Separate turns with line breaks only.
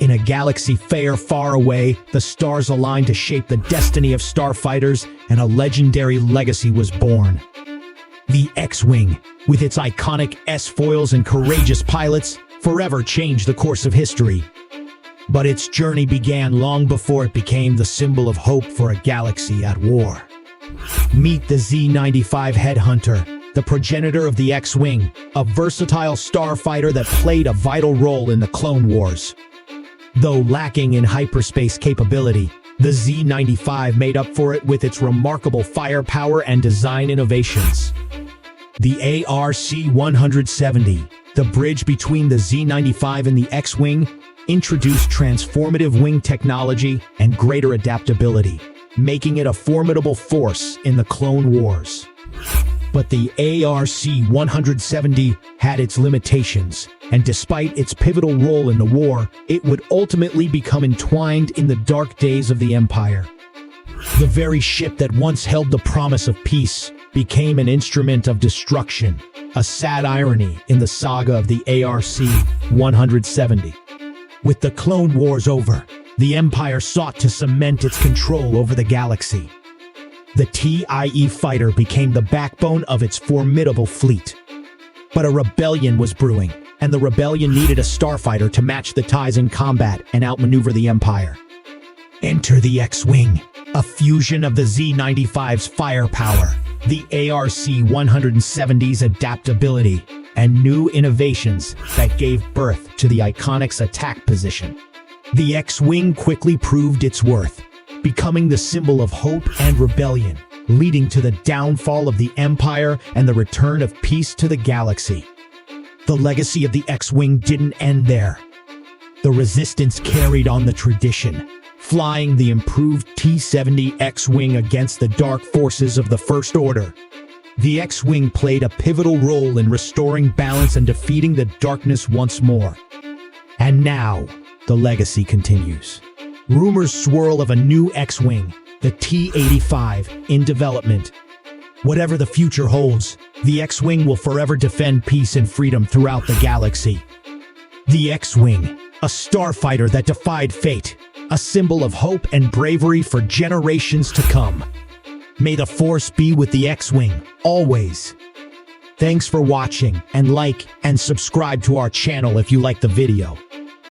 In a galaxy fair far away, the stars aligned to shape the destiny of starfighters, and a legendary legacy was born. The X-Wing, with its iconic S-foils and courageous pilots, forever changed the course of history. But its journey began long before it became the symbol of hope for a galaxy at war. Meet the Z-95 Headhunter, the progenitor of the X-Wing, a versatile starfighter that played a vital role in the Clone Wars. Though lacking in hyperspace capability, the Z-95 made up for it with its remarkable firepower and design innovations. The ARC-170, the bridge between the Z-95 and the X-Wing, introduced transformative wing technology and greater adaptability, making it a formidable force in the Clone Wars. But the ARC-170 had its limitations, and despite its pivotal role in the war, it would ultimately become entwined in the dark days of the Empire. The very ship that once held the promise of peace became an instrument of destruction, a sad irony in the saga of the ARC-170. With the Clone Wars over, the Empire sought to cement its control over the galaxy. The TIE fighter became the backbone of its formidable fleet. But a rebellion was brewing, and the rebellion needed a starfighter to match the TIEs in combat and outmaneuver the Empire. Enter the X-Wing, a fusion of the Z-95's firepower, the ARC-170's adaptability, and new innovations that gave birth to the iconic's attack position. The X-Wing quickly proved its worth, becoming the symbol of hope and rebellion, leading to the downfall of the Empire and the return of peace to the galaxy. The legacy of the X-Wing didn't end there. The Resistance carried on the tradition, flying the improved T-70 X-Wing against the dark forces of the First Order. The X-Wing played a pivotal role in restoring balance and defeating the darkness once more. And now, the legacy continues. Rumors swirl of a new X-Wing, the T-85, in development. Whatever the future holds, the X-Wing will forever defend peace and freedom throughout the galaxy. The X-Wing, a starfighter that defied fate, a symbol of hope and bravery for generations to come. May the Force be with the X-Wing, always. Thanks for watching, and like and subscribe to our channel if you like the video.